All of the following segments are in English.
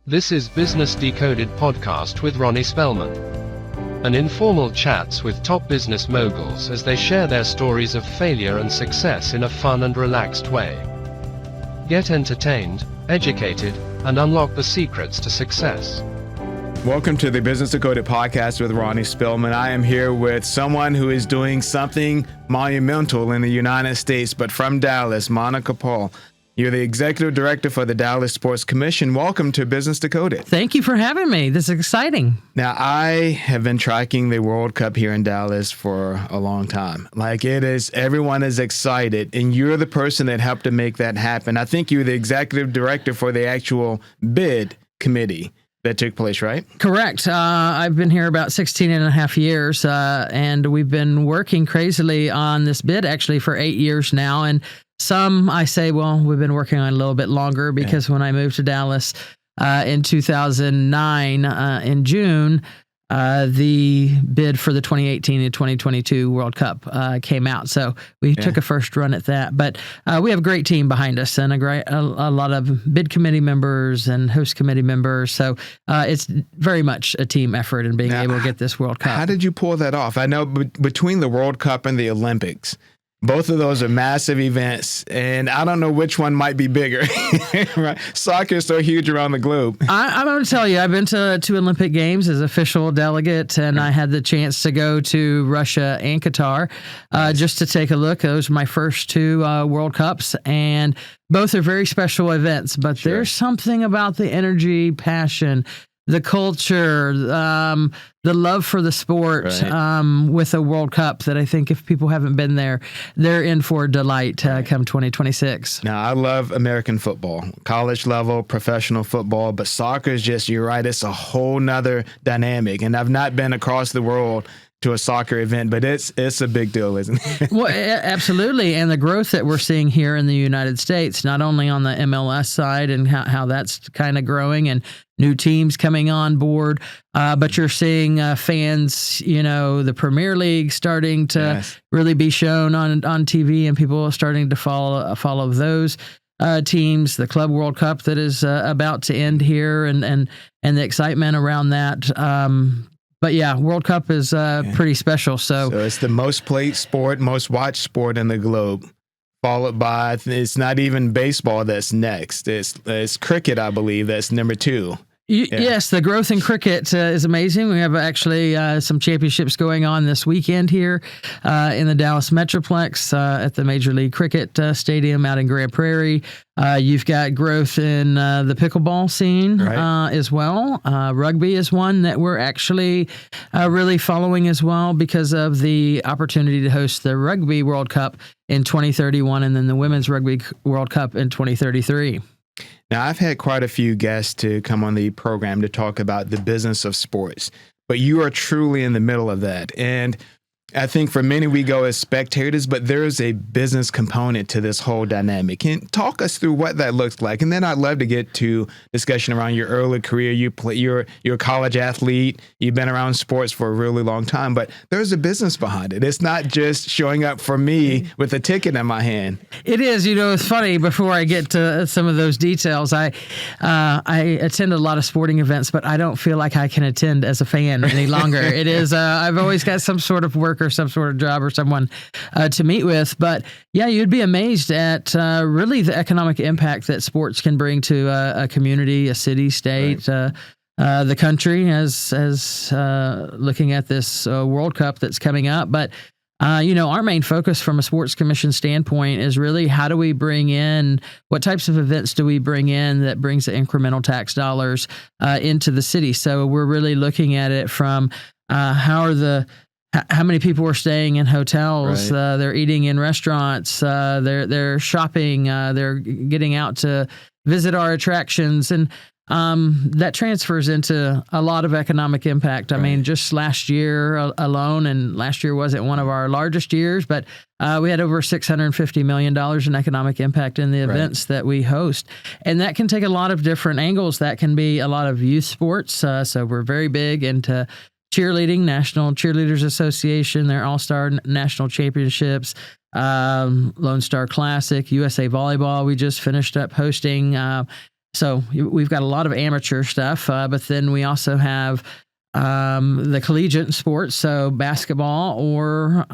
This is Business Decoded podcast with Ronnie Spellman. An informal chats with top business moguls as they share their stories of failure and success in a fun and relaxed way. Get entertained, educated, and unlock the secrets to success. Welcome to the Business Decoded podcast with Ronnie Spellman. I am here with someone who is doing something monumental in the United States, but from Dallas, Monica Paul. You're the executive director for the Dallas Sports Commission. Welcome to Business Decoded. Thank you for having me. This is exciting. Now, I have been tracking the World Cup here in Dallas for a long time. Everyone is excited, and you're the person that helped to make that happen. I think you're the executive director for the actual bid committee that took place, right? Correct. I've been here about 16 and a half years, and we've been working crazily on this bid actually for 8 years now. And some I say, well, we've been working on it a little bit longer because when I moved to Dallas in 2009, in June, the bid for the 2018 and 2022 World Cup came out. So we took a first run at that. But we have a great team behind us and a lot of bid committee members and host committee members. So it's very much a team effort in being able to get this World Cup. How did you pull that off? I know between the World Cup and the Olympics, both of those are massive events, and I don't know which one might be bigger. Right? Soccer is so huge around the globe. I'm going to tell you, I've been to 2 Olympic Games as official delegate, and I had the chance to go to Russia and Qatar just to take a look. Those are my first 2 World Cups, and both are very special events, but there's something about the energy, passion, the culture, the love for the sport with a World Cup that I think if people haven't been there, they're in for a delight come 2026. Now, I love American football, college level, professional football, but soccer is just, you're right, it's a whole nother dynamic. And I've not been across the world to a soccer event, but it's a big deal, isn't it? Well, absolutely. And the growth that we're seeing here in the United States, not only on the MLS side and how that's kind of growing and new teams coming on board, but you're seeing fans, the Premier League starting to really be shown on TV and people starting to follow those teams, the Club World Cup that is about to end here and the excitement around that. But yeah, World Cup is pretty special. So it's the most played sport, most watched sport in the globe, followed by, it's not even baseball that's next. It's cricket, I believe, that's number 2. Yes, the growth in cricket is amazing. We have actually some championships going on this weekend here in the Dallas Metroplex at the Major League Cricket Stadium out in Grand Prairie. You've got growth in the pickleball scene as well. Rugby is one that we're actually really following as well because of the opportunity to host the Rugby World Cup in 2031 and then the Women's Rugby World Cup in 2033. Now, I've had quite a few guests to come on the program to talk about the business of sports, but you are truly in the middle of that. And I think for many, we go as spectators, but there is a business component to this whole dynamic. Can you talk us through what that looks like? And then I'd love to get to discussion around your early career. You're a college athlete. You've been around sports for a really long time, but there's a business behind it. It's not just showing up for me with a ticket in my hand. It is. It's funny. Before I get to some of those details, I attend a lot of sporting events, but I don't feel like I can attend as a fan any longer. It is. I've always got some sort of work or some sort of job or someone to meet with. But yeah, you'd be amazed at really the economic impact that sports can bring to a community, a city, state, the country as looking at this World Cup that's coming up. But our main focus from a sports commission standpoint is really how do we bring in, what types of events do we bring in that brings the incremental tax dollars into the city? So we're really looking at it from how many people are staying in hotels? They're eating in restaurants. They're shopping. They're getting out to visit our attractions, and that transfers into a lot of economic impact. I mean, just last year alone, and last year wasn't one of our largest years, but we had over $650 million in economic impact in the events that we host. And that can take a lot of different angles. That can be a lot of youth sports. So we're very big into cheerleading, National Cheerleaders Association, their All-Star National Championships, Lone Star Classic, USA Volleyball. We just finished up hosting So we've got a lot of amateur stuff, but then we also have the collegiate sports, so basketball or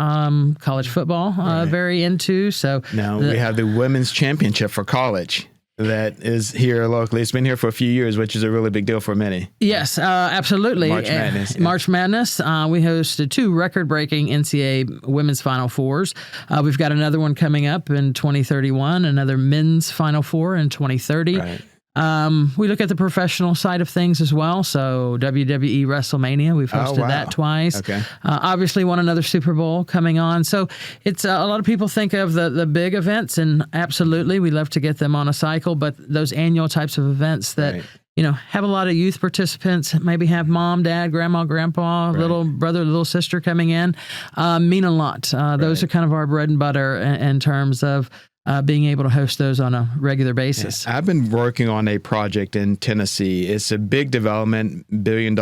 college football, very into. So now we have the women's championship for college that is here locally. It's been here for a few years, which is a really big deal for many. Yes, absolutely. March Madness. March Madness. We hosted 2 record-breaking NCAA women's Final Fours. We've got another one coming up in 2031, another men's Final Four in 2030. Right. We look at the professional side of things as well. So WWE WrestleMania, we've hosted that twice. Okay. Obviously, another Super Bowl coming on. So it's a lot of people think of the big events, and absolutely, we love to get them on a cycle. But those annual types of events that have a lot of youth participants, maybe have mom, dad, grandma, grandpa, little brother, little sister coming in, mean a lot. Those are kind of our bread and butter in terms of being able to host those on a regular basis. Yeah, I've been working on a project in Tennessee. It's a big development, $1 billion.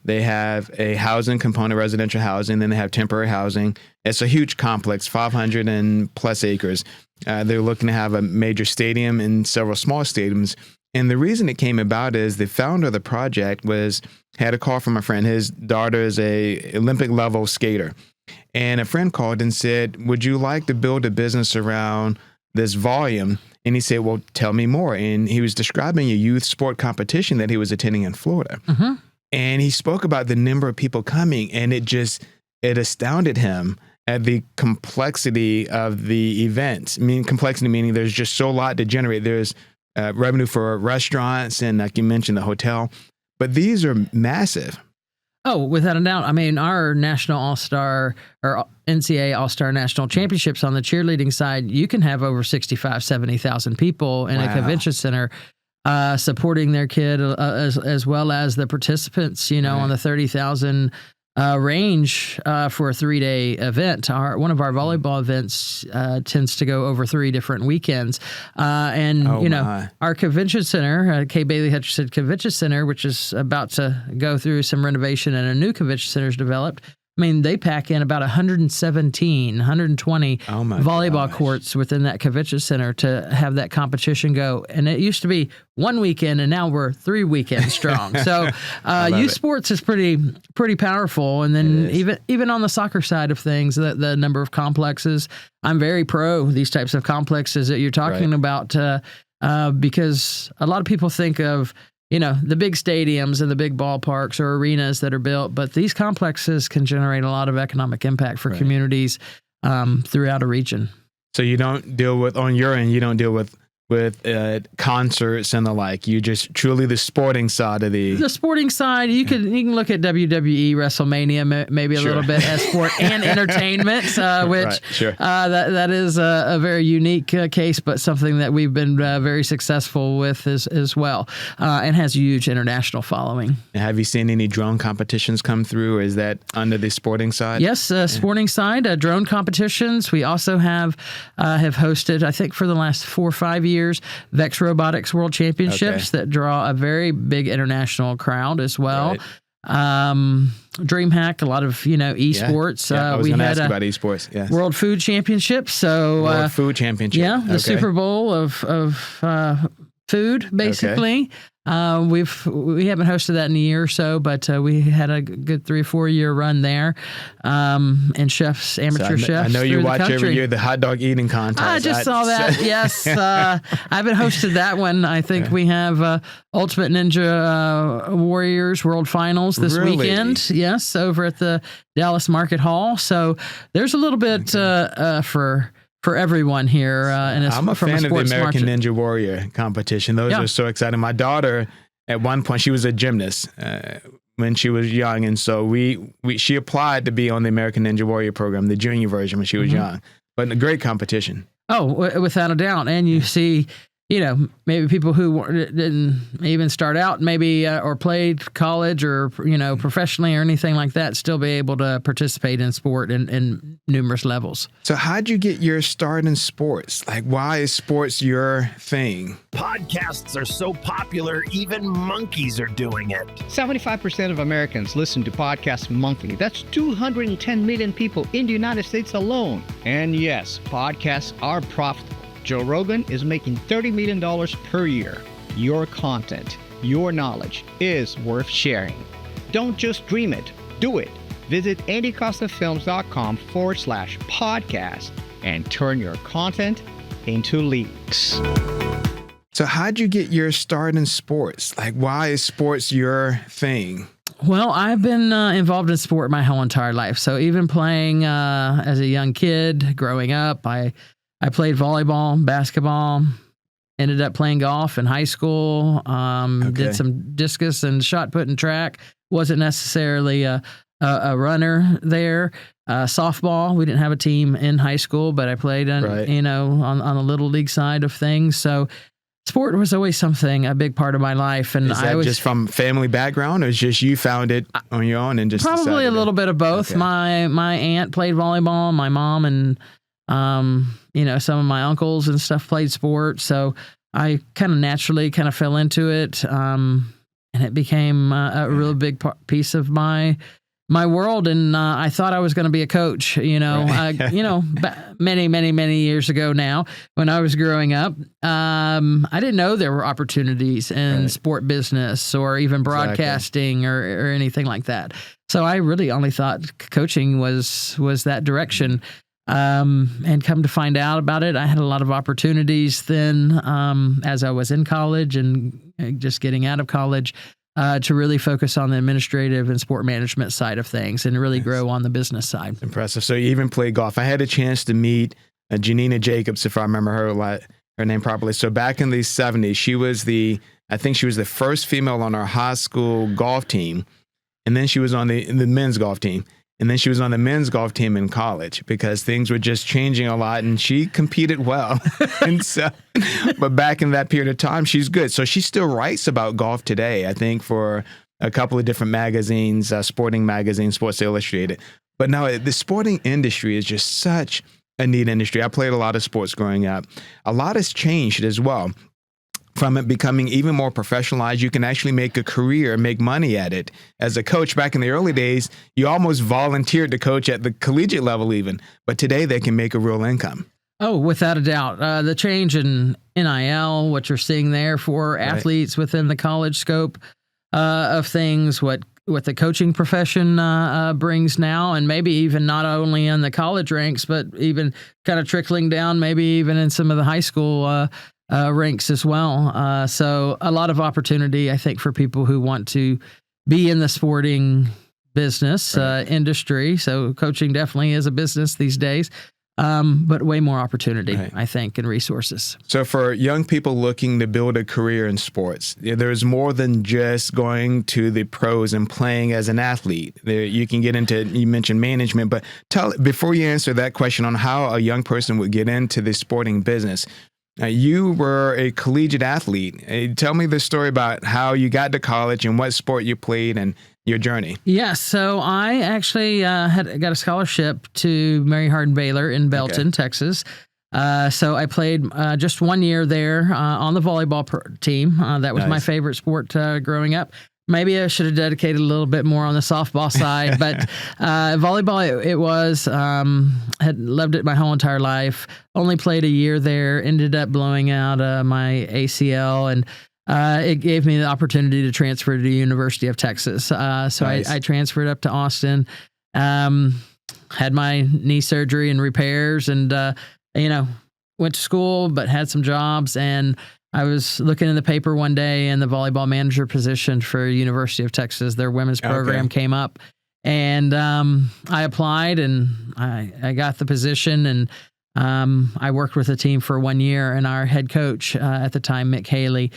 They have a housing component, residential housing, then they have temporary housing. It's a huge complex, 500 and plus acres. They're looking to have a major stadium and several small stadiums. And the reason it came about is the founder of the project had a call from a friend. His daughter is a Olympic level skater. And a friend called and said, would you like to build a business around this volume? And he said, well, tell me more. And he was describing a youth sport competition that he was attending in Florida. Mm-hmm. And he spoke about the number of people coming, and it astounded him at the complexity of the events. Complexity meaning there's just so a lot to generate. There's revenue for restaurants and, like you mentioned, the hotel. But these are massive. Oh, without a doubt. I mean, our national all-star or NCAA all-star national championships on the cheerleading side, you can have over 65, 70,000 people in a convention center supporting their kid as well as the participants, on the 30,000 range for a 3-day event. One of our volleyball events tends to go over 3 different weekends. Our convention center, Kay Bailey Hutchinson Convention Center, which is about to go through some renovation and a new convention center is developed. I mean, they pack in about 120 volleyball courts within that convention center to have that competition go. And it used to be 1 weekend, and now we're 3 weekends strong. So youth sports is pretty powerful. And then even on the soccer side of things, the number of complexes, I'm very pro these types of complexes that you're talking about because a lot of people think of the big stadiums and the big ballparks or arenas that are built, but these complexes can generate a lot of economic impact for communities throughout a region. So you don't deal with, on your end, you don't deal with concerts and the like. You just truly the sporting side of the sporting side. You can look at WWE WrestleMania maybe a little bit as sport and entertainment, which that is a very unique case, but something that we've been very successful with as well, and has a huge international following. Have you seen any drone competitions come through, or is that under the sporting side? Yes, sporting side, drone competitions. We also have hosted, I think, for the last 4 or 5 years, Vex Robotics World Championships that draw a very big international crowd as well. DreamHack, a lot of esports. I was going to ask about esports. Yes. World Food Championships. So World Food Championship. Yeah, the Super Bowl of food, basically. We haven't hosted that in a year or so, but we had a good 3 or 4 year run there. And chefs, amateur chefs. I know you watch country. every year the hot dog eating contest. I just saw that. Yes, I haven't hosted that one. I think we have Ultimate Ninja Warriors World Finals this weekend. Yes, over at the Dallas Market Hall. So there's a little bit for everyone here. I'm a fan of the American Ninja Warrior competition. Those are so exciting. My daughter, at one point, she was a gymnast when she was young. And so she applied to be on the American Ninja Warrior program, the junior version when she was young. But a great competition. Oh, without a doubt. And you see, maybe people who didn't even start out, maybe or played college or professionally or anything like that, still be able to participate in sport in numerous levels. So, how'd you get your start in sports? Like, why is sports your thing? Podcasts are so popular, even monkeys are doing it. 75% of Americans listen to podcasts monthly. That's 210 million people in the United States alone. And yes, podcasts are profitable. Joe Rogan is making $30 million per year. your content, your knowledge is worth sharing. Don't just dream it, do it. Visit andycostafilms.com/podcast and turn your content into leaks. So how'd you get your start in sports? Like, why is sports your thing? Well, I've been involved in sport my whole entire life. So even playing as a young kid, growing up, I played volleyball, basketball, ended up playing golf in high school, did some discus and shot put and track. Wasn't necessarily a runner there. Softball, we didn't have a team in high school, but I played on the little league side of things. So sport was always a big part of my life. And is that just from family background, or is just you found it on your own and just probably a little bit of both? Okay. My aunt played volleyball, my mom and some of my uncles and stuff played sports. So I kind of naturally fell into it, and it became a really big piece of my world. And I thought I was going to be a coach, many years ago now when I was growing up. I didn't know there were opportunities in sport business or even broadcasting or anything like that. So I really only thought coaching was that direction. And come to find out about it, I had a lot of opportunities then as I was in college and just getting out of college to really focus on the administrative and sport management side of things and really grow on the business side. Impressive. So you even played golf. I had a chance to meet Janina Jacobs, if I remember her name properly. So back in the 70s, she was the first female on our high school golf team. And then she was on the men's golf team. And then she was on the men's golf team in college because things were just changing a lot, and she competed well. And so, but back in that period of time, she's good. So she still writes about golf today, I think, for a couple of different magazines, sporting magazines, Sports Illustrated. But now the sporting industry is just such a neat industry. I played a lot of sports growing up. A lot has changed as well. From it becoming even more professionalized, you can actually make a career, make money at it. As a coach, back in the early days, you almost volunteered to coach at the collegiate level even. But today, they can make a real income. Oh, without a doubt. The change in NIL, what you're seeing there for athletes within the college scope of things, what the coaching profession brings now, and maybe even not only in the college ranks, but even kind of trickling down, maybe even in some of the high school ranks as well. So a lot of opportunity, I think, for people who want to be in the sporting business industry. So coaching definitely is a business these days, but way more opportunity, I think, and resources. So for young people looking to build a career in sports, there's more than just going to the pros and playing as an athlete. You can get into, you mentioned management, but before you answer that question on how a young person would get into the sporting business, you were a collegiate athlete. Tell me the story about how you got to college and what sport you played and your journey. Yes. So I actually got a scholarship to Mary Hardin-Baylor in Belton, Texas. So I played just 1 year there on the volleyball team. That was my favorite sport growing up. Maybe I should have dedicated a little bit more on the softball side, but volleyball, it was, had loved it my whole entire life. Only played a year there, ended up blowing out my ACL, and it gave me the opportunity to transfer to the University of Texas. So I transferred up to Austin, had my knee surgery and repairs, and, went to school, but had some jobs, and I was looking in the paper one day, and the volleyball manager position for University of Texas, their women's program came up, and I applied, and I got the position, and I worked with the team for 1 year, and our head coach at the time, Mick Haley,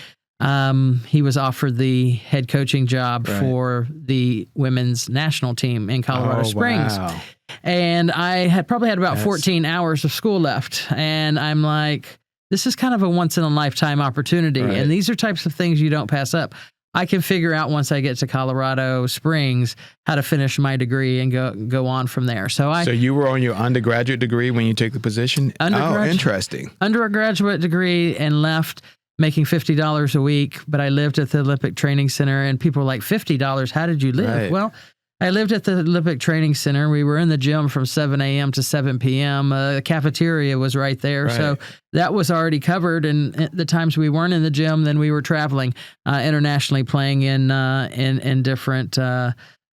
he was offered the head coaching job for the women's national team in Colorado Springs. Wow. And I had probably had about 14 hours of school left, and I'm like, this is kind of a once-in-a-lifetime opportunity, and these are types of things you don't pass up. I can figure out once I get to Colorado Springs how to finish my degree and go on from there. So you were on your undergraduate degree when you took the position? Interesting. Undergraduate degree, and left making $50 a week, but I lived at the Olympic Training Center, and people were like, $50? How did you live? Well, I lived at the Olympic Training Center. We were in the gym from 7 a.m. to 7 p.m. The cafeteria was right there. Right. So that was already covered. And the times we weren't in the gym, then we were traveling internationally, playing in different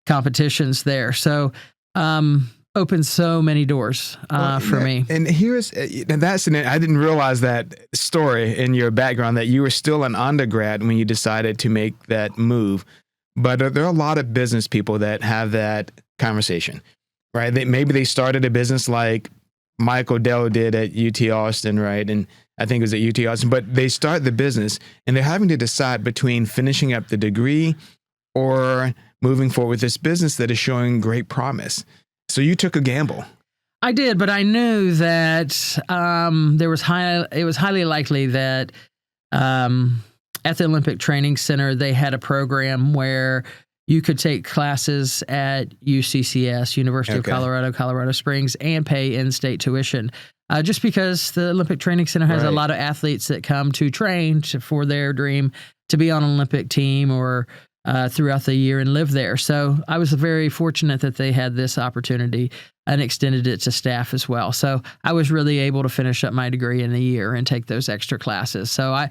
competitions there. So opened so many doors for me. And I didn't realize that story in your background, that you were still an undergrad when you decided to make that move. But there are a lot of business people that have that conversation, right? Maybe they started a business like Michael Dell did at UT Austin, right? And I think it was at UT Austin, but they start the business and they're having to decide between finishing up the degree or moving forward with this business that is showing great promise. So you took a gamble. I did, but I knew that it was highly likely that at the Olympic Training Center, they had a program where you could take classes at UCCS, University of Colorado, Colorado Springs, and pay in-state tuition. Just because the Olympic Training Center has a lot of athletes that come to train for their dream to be on an Olympic team or throughout the year and live there. So I was very fortunate that they had this opportunity and extended it to staff as well. So I was really able to finish up my degree in a year and take those extra classes. So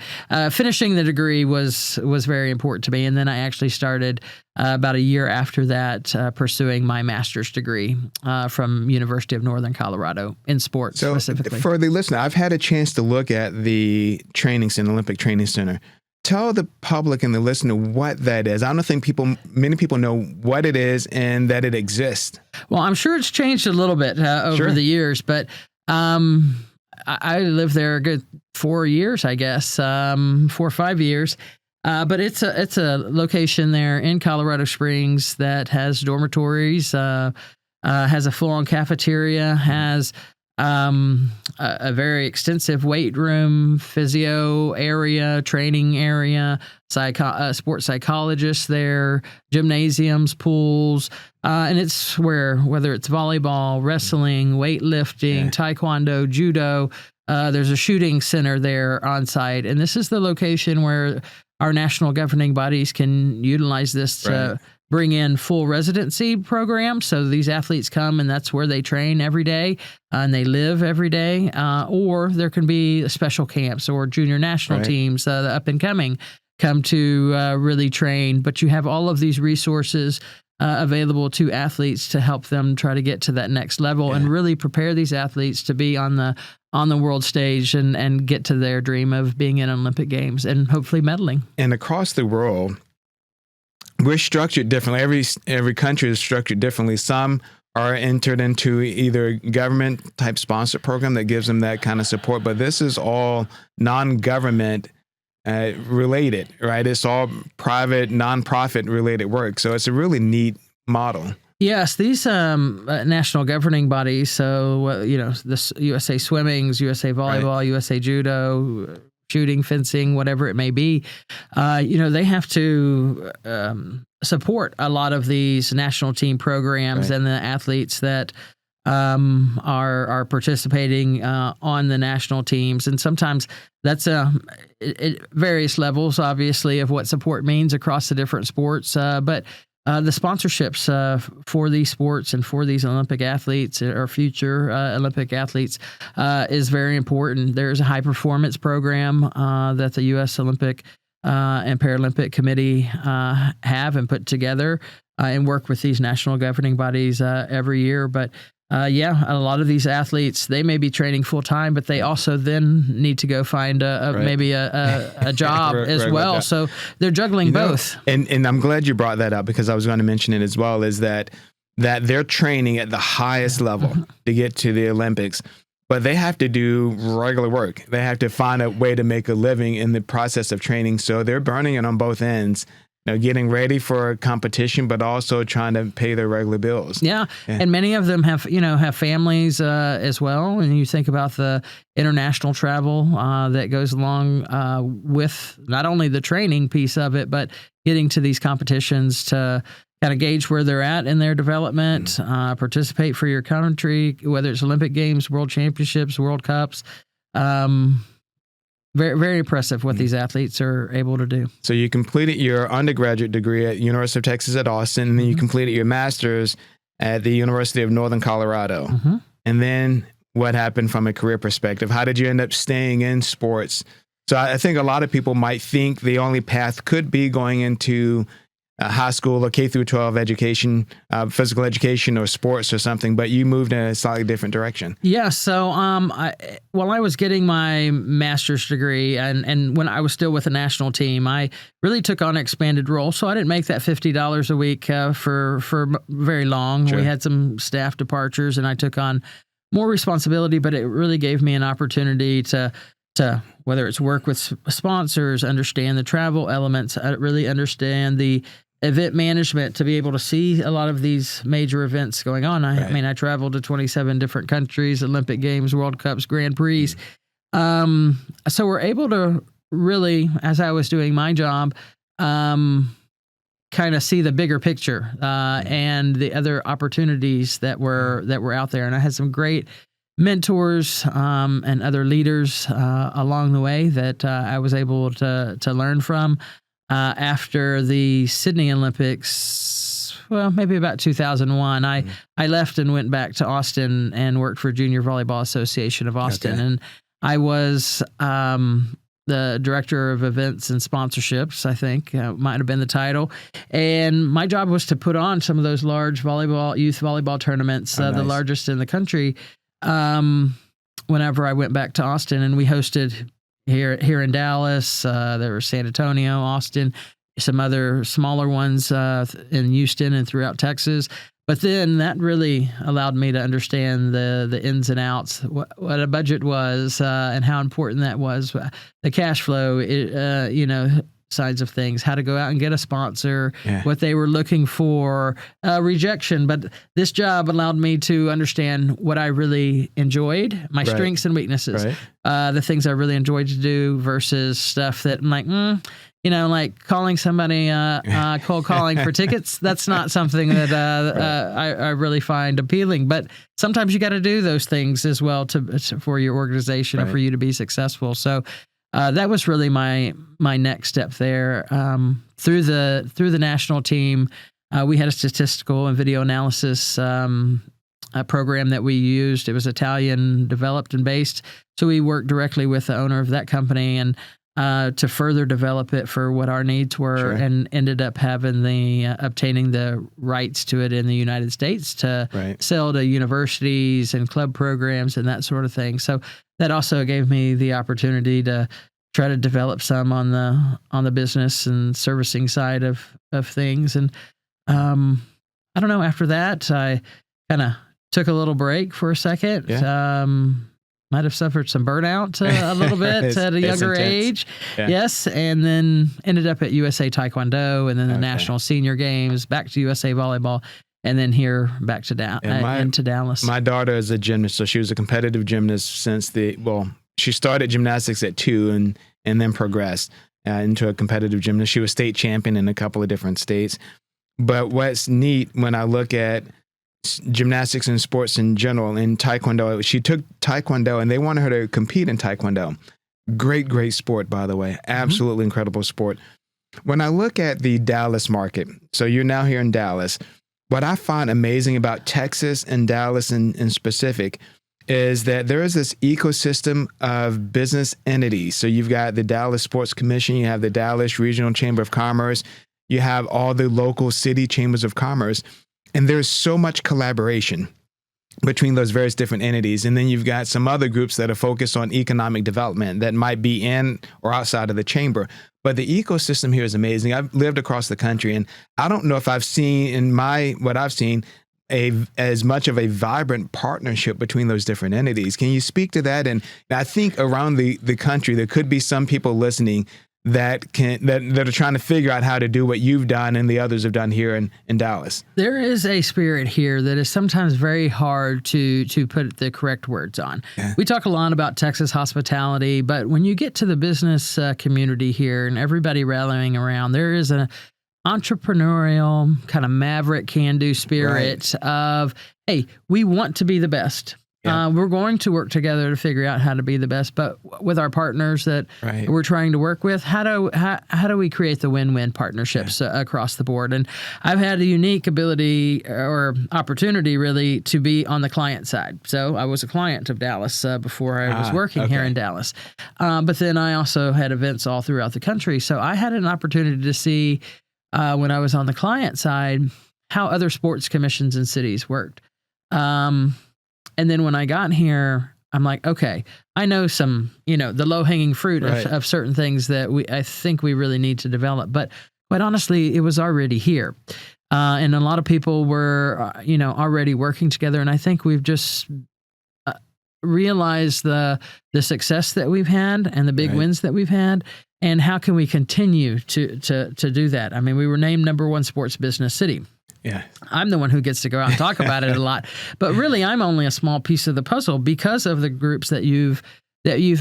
finishing the degree was very important to me. And then I actually started about a year after that pursuing my master's degree from University of Northern Colorado in sports specifically. For the listener, I've had a chance to look at the training center, Olympic Training Center. Tell the public and the listener what that is. I don't think many people know what it is and that it exists. Well, I'm sure it's changed a little bit over the years, but I lived there a good 4 years, I guess, 4 or 5 years. But it's a location there in Colorado Springs that has dormitories, has a full-on cafeteria, has a very extensive weight room, physio area, training area, sports psychologists there, gymnasiums, pools, and it's whether it's volleyball, wrestling, weightlifting, taekwondo, judo, there's a shooting center there on site, and this is the location where our national governing bodies can utilize this to bring in full residency programs. So these athletes come and that's where they train every day and they live every day. Or there can be special camps or junior national teams, the up and coming, come to really train. But you have all of these resources available to athletes to help them try to get to that next level and really prepare these athletes to be on the world stage and get to their dream of being in Olympic Games and hopefully medaling. And across the world, we're structured differently. Every country is structured differently. Some are entered into either government type sponsor program that gives them that kind of support, but this is all non-government related, right? It's all private, nonprofit related work. So it's a really neat model. Yes, these national governing bodies, so, the USA Swimmings, USA Volleyball, USA Judo, shooting, fencing, whatever it may be, they have to support a lot of these national team programs and the athletes that are participating on the national teams. And sometimes that's at various levels, obviously, of what support means across the different sports. But the sponsorships for these sports and for these Olympic athletes or future Olympic athletes is very important. There's a high performance program that the U.S. Olympic and Paralympic Committee have and put together and work with these national governing bodies every year. But a lot of these athletes, they may be training full time, but they also then need to go find maybe a job as well. So they're juggling both. And I'm glad you brought that up because I was going to mention it as well, is that they're training at the highest level to get to the Olympics, but they have to do regular work. They have to find a way to make a living in the process of training. So they're burning it on both ends. Getting ready for a competition, but also trying to pay their regular bills. Yeah. And many of them have families as well. And you think about the international travel that goes along with not only the training piece of it, but getting to these competitions to kind of gauge where they're at in their development, participate for your country, whether it's Olympic Games, World Championships, World Cups. very, very impressive what these athletes are able to do. So you completed your undergraduate degree at University of Texas at Austin, and then you completed your master's at the University of Northern Colorado. And then what happened from a career perspective? How did you end up staying in sports? So I think a lot of people might think the only path could be going into high school or K through 12 education, physical education or sports or something, but you moved in a slightly different direction. Yeah. So while I was getting my master's degree and when I was still with the national team, I really took on an expanded role. So I didn't make that $50 a week for very long. Sure. We had some staff departures and I took on more responsibility, but it really gave me an opportunity to whether it's work with sponsors, understand the travel elements, really understand the event management to be able to see a lot of these major events going on. I mean, I traveled to 27 different countries, Olympic Games, World Cups, Grand Prix. So we're able to really, as I was doing my job, kind of see the bigger picture and the other opportunities that were out there. And I had some great mentors and other leaders along the way that I was able to learn from. After the Sydney Olympics, well, maybe about 2001, I left and went back to Austin and worked for Junior Volleyball Association of Austin. And I was the director of events and sponsorships, I think, might have been the title. And my job was to put on some of those large youth volleyball tournaments, the largest in the country, whenever I went back to Austin. And we hosted here in Dallas, there was San Antonio, Austin, some other smaller ones in Houston and throughout Texas. But then that really allowed me to understand the ins and outs, what a budget was and how important that was, the cash flow, sides of things, how to go out and get a sponsor, what they were looking for, rejection. But this job allowed me to understand what I really enjoyed, my strengths and weaknesses, the things I really enjoyed to do versus stuff that I'm like, like calling somebody, cold calling for tickets. That's not something that I really find appealing. But sometimes you got to do those things as well for your organization and for you to be successful. So that was really my next step there. Through the national team, we had a statistical and video analysis program that we used. It was Italian developed and based, so we worked directly with the owner of that company and to further develop it for what our needs were, and ended up having obtaining the rights to it in the United States to sell to universities and club programs and that sort of thing. So that also gave me the opportunity to try to develop some on the business and servicing side of things. And I don't know, after that, I kind of took a little break for a second. Might have suffered some burnout a little bit at a younger age. Yes. And then ended up at USA Taekwondo and then the National Senior Games, back to USA Volleyball, and then here back to Dallas. My daughter is a gymnast, so she was a competitive gymnast since she started gymnastics at 2 and then progressed into a competitive gymnast. She was state champion in a couple of different states. But what's neat when I look at gymnastics and sports in general, in Taekwondo, she took Taekwondo and they wanted her to compete in Taekwondo. Great sport, by the way. Absolutely incredible sport. When I look at the Dallas market, so you're now here in Dallas, what I find amazing about Texas and Dallas in specific is that there is this ecosystem of business entities. So you've got the Dallas Sports Commission, you have the Dallas Regional Chamber of Commerce, you have all the local city chambers of commerce, and there's so much collaboration between those various different entities. And then you've got some other groups that are focused on economic development that might be in or outside of the chamber. But the ecosystem here is amazing. I've lived across the country, and I don't know if I've seen what I've seen as much of a vibrant partnership between those different entities. Can you speak to that? And I think around the country, there could be some people listening that are trying to figure out how to do what you've done and the others have done here in Dallas. There is a spirit here that is sometimes very hard to put the correct words on. We talk a lot about Texas hospitality, but when you get to the business community here and everybody rallying around, there is an entrepreneurial kind of maverick can-do spirit of, hey, we want to be the best. Yeah. We're going to work together to figure out how to be the best, but with our partners that Right. we're trying to work with, how do we create the win-win partnerships across the board? And I've had a unique ability or opportunity really to be on the client side. So I was a client of Dallas before I was working here in Dallas. But then I also had events all throughout the country. So I had an opportunity to see when I was on the client side how other sports commissions and cities worked. And then when I got here, I'm like, okay, I know some, the low-hanging fruit of certain things that I think we really need to develop. But quite honestly, it was already here. And a lot of people were, already working together. And I think we've just realized the success that we've had and the big wins that we've had. And how can we continue to do that? I mean, we were named #1 sports business city. Yeah. I'm the one who gets to go out and talk about it a lot, but really I'm only a small piece of the puzzle because of the groups that you've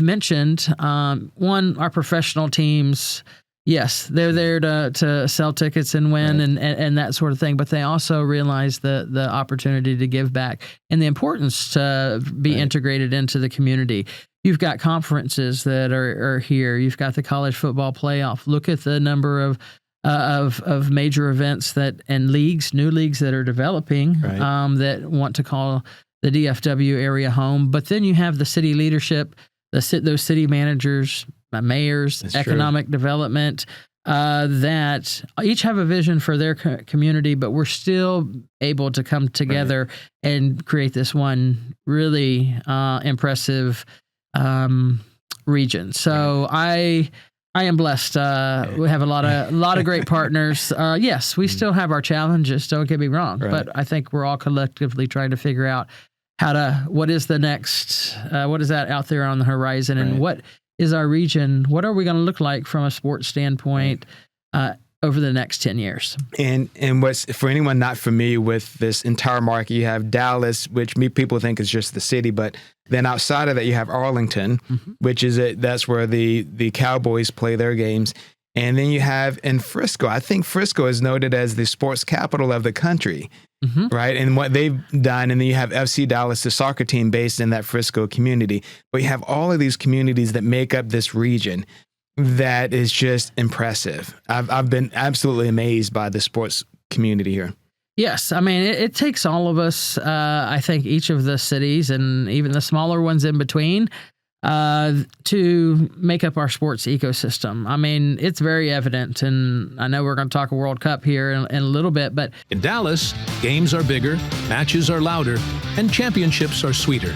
mentioned. One, our professional teams, yes, they're there to sell tickets and win and that sort of thing, but they also realize the opportunity to give back and the importance to be integrated into the community. You've got conferences that are here. You've got the college football playoff. Look at the number of major events and new leagues that are developing that want to call the DFW area home. But then you have the city leadership, those city managers, mayors, economic development, that each have a vision for their community, but we're still able to come together and create this one really impressive region. So I am blessed. We have a lot of great partners. Yes, we still have our challenges. Don't get me wrong, but I think we're all collectively trying to figure out what is the next, what is that out there on the horizon, and what is our region? What are we going to look like from a sports standpoint over the next 10 years? And what's, for anyone not familiar with this entire market, you have Dallas, which people think is just the city, but then outside of that, you have Arlington, which is that's where the Cowboys play their games. And then you have in Frisco, I think Frisco is noted as the sports capital of the country, right? And what they've done, and then you have FC Dallas, the soccer team based in that Frisco community. But you have all of these communities that make up this region. That is just impressive. I've been absolutely amazed by the sports community here. Yes. I mean, it takes all of us, I think each of the cities and even the smaller ones in between, to make up our sports ecosystem. I mean, it's very evident, and I know we're going to talk a World Cup here in a little bit, but in Dallas, games are bigger, matches are louder, and championships are sweeter.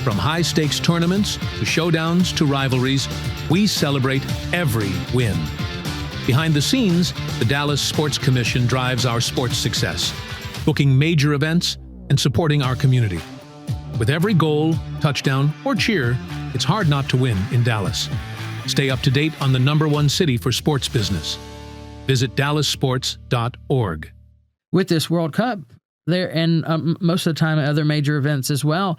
From high-stakes tournaments to showdowns to rivalries, we celebrate every win. Behind the scenes, the Dallas Sports Commission drives our sports success, booking major events and supporting our community. With every goal, touchdown, or cheer, it's hard not to win in Dallas. Stay up to date on the #1 city for sports business. Visit dallassports.org. With this World Cup, there and most of the time other major events as well,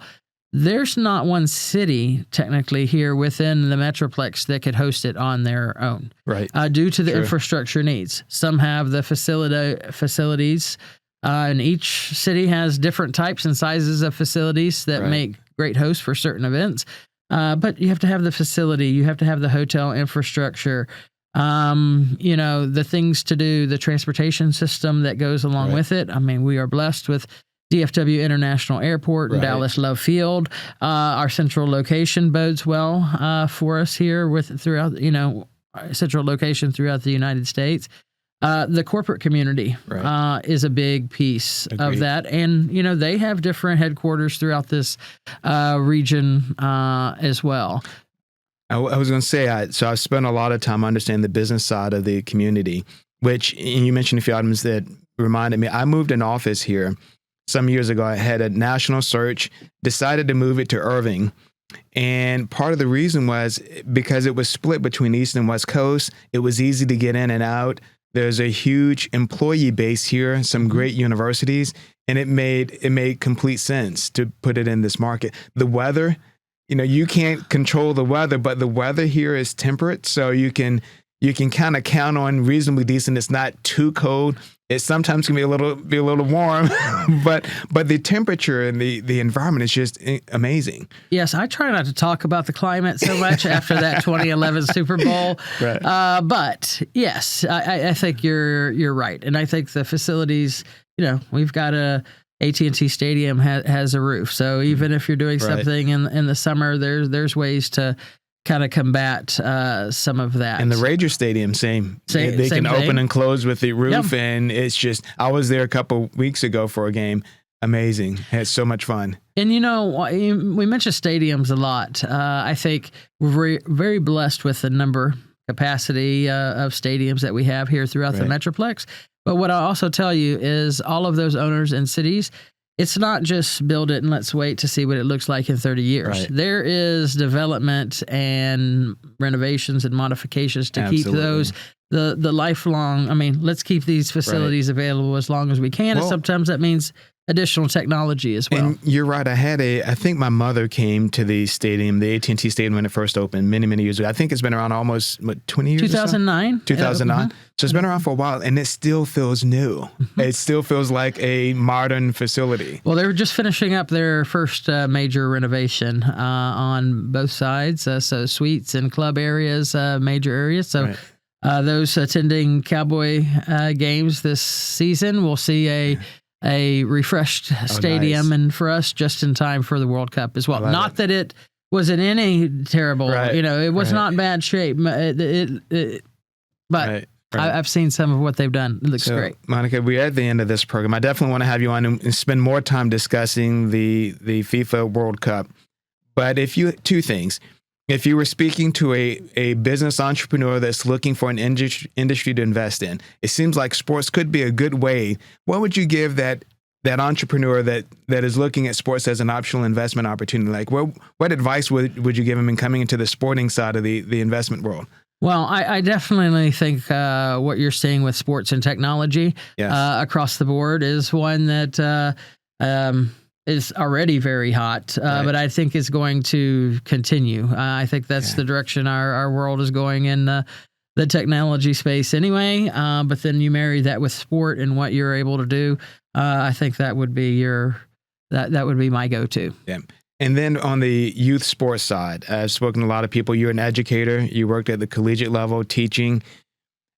there's not one city technically here within the Metroplex that could host it on their own, right? Due to the infrastructure needs. Some have the facilities, and each city has different types and sizes of facilities that make great hosts for certain events. But you have to have the facility, you have to have the hotel infrastructure, the things to do, the transportation system that goes along with it. I mean, we are blessed with DFW International Airport and Dallas Love Field. Our central location bodes well for us here throughout central location throughout the United States. The corporate community is a big piece of that. And, they have different headquarters throughout this region as well. I was going to say, so I've spent a lot of time understanding the business side of the community, which you mentioned a few items that reminded me. I moved an office here some years ago. I had a national search, decided to move it to Irving. And part of the reason was because it was split between East and West Coast. It was easy to get in and out. There's a huge employee base here, some great universities, and it made complete sense to put it in this market. The weather, you can't control the weather, but the weather here is temperate, so you can you can kind of count on reasonably decent. It's not too cold. It sometimes can be a little warm, but the temperature and the environment is just amazing. Yes, I try not to talk about the climate so much after that 2011 Super Bowl. Right. But yes, I think you're right, and I think the facilities. We've got AT&T Stadium has a roof, so even if you're doing something in the summer, there's ways to kind of combat some of that. And the Ranger Stadium, same. They can open and close with the roof, and it's just. I was there a couple weeks ago for a game. Amazing. Had so much fun. And we mentioned stadiums a lot. I think we're very, very blessed with the capacity of stadiums that we have here throughout the Metroplex. But what I'll also tell you is all of those owners and cities, it's not just build it and let's wait to see what it looks like in 30 years. Right. There is development and renovations and modifications to keep those the lifelong. I mean, let's keep these facilities available as long as we can. And sometimes that means additional technology as well. And you're right. I think my mother came to the stadium, the AT&T Stadium, when it first opened many years ago. I think it's been around almost 20 years 2009. 2009. So it's been around for a while, and it still feels new. It still feels like a modern facility. Well, they're just finishing up their first major renovation on both sides. So suites and club areas, major areas. So those attending Cowboy games this season will see a refreshed stadium, and for us, just in time for the World Cup as well. Not that it was in any terrible, it was not bad shape, but I've seen some of what they've done. It looks great. Monica, we're at the end of this program. I definitely want to have you on and spend more time discussing the FIFA World Cup. But two things. If you were speaking to a business entrepreneur that's looking for an industry to invest in, it seems like sports could be a good way. What would you give that entrepreneur that is looking at sports as an optional investment opportunity? Like, what advice would you give him in coming into the sporting side of the investment world? Well, I definitely think what you're seeing with sports and technology across the board is one that is already very hot, but I think is going to continue. I think that's the direction our world is going in the technology space anyway. But then you marry that with sport and what you're able to do. I think that would be that would be my go-to. Yeah. And then on the youth sports side, I've spoken to a lot of people. You're an educator. You worked at the collegiate level teaching.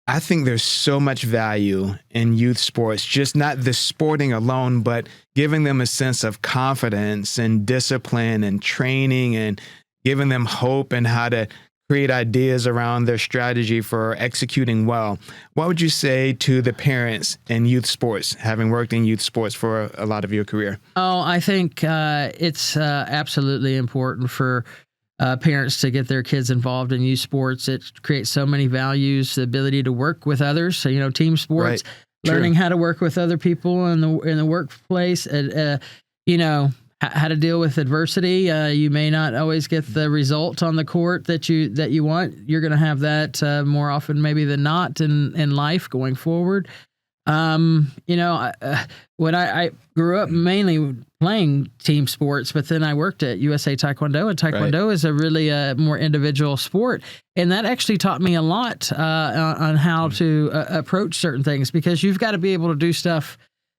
I think there's so much value in youth sports, just not the sporting alone, but giving them a sense of confidence and discipline and training and giving them hope and how to create ideas around their strategy for executing well. What would you say to the parents in youth sports, having worked in youth sports for a lot of your career? Oh, I think it's absolutely important for parents to get their kids involved in youth sports. It creates so many values, the ability to work with others. So, team sports, learning how to work with other people in the workplace, how to deal with adversity. You may not always get the result on the court that you want. You're going to have that more often maybe than not in life going forward. When I grew up mainly playing team sports, but then I worked at USA Taekwondo, and Taekwondo is a really more individual sport. And that actually taught me a lot on how to approach certain things, because you've got to be able to do stuff,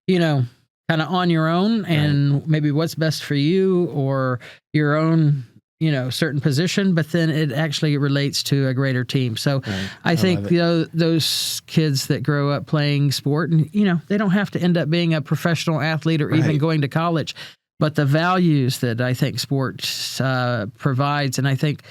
kind of on your own and maybe what's best for you or your own, certain position, but then it actually relates to a greater team. So I think those kids that grow up playing sport, and they don't have to end up being a professional athlete or even going to college, but the values that I think sports provides, and I think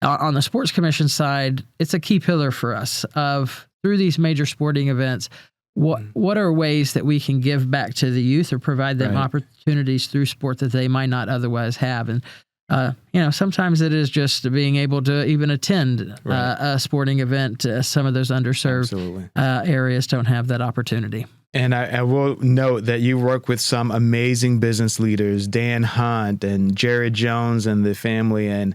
on the Sports Commission side, it's a key pillar for us through these major sporting events. What are ways that we can give back to the youth or provide them opportunities through sport that they might not otherwise have? And sometimes it is just being able to even attend a sporting event. Some of those underserved areas don't have that opportunity. And I will note that you work with some amazing business leaders, Dan Hunt and Jared Jones and the family. And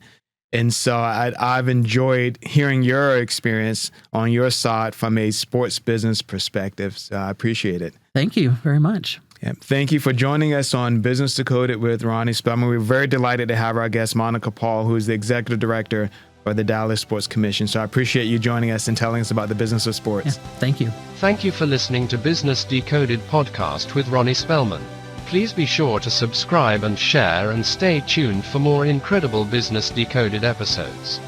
so I've enjoyed hearing your experience on your side from a sports business perspective. So I appreciate it. Thank you very much. Yeah. Thank you for joining us on Business Decoded with Ronnie Spellman. We're very delighted to have our guest, Monica Paul, who is the Executive Director or the Dallas Sports Commission. So I appreciate you joining us and telling us about the business of sports. Yeah, thank you. Thank you for listening to Business Decoded podcast with Ronnie Spellman. Please be sure to subscribe and share and stay tuned for more incredible Business Decoded episodes.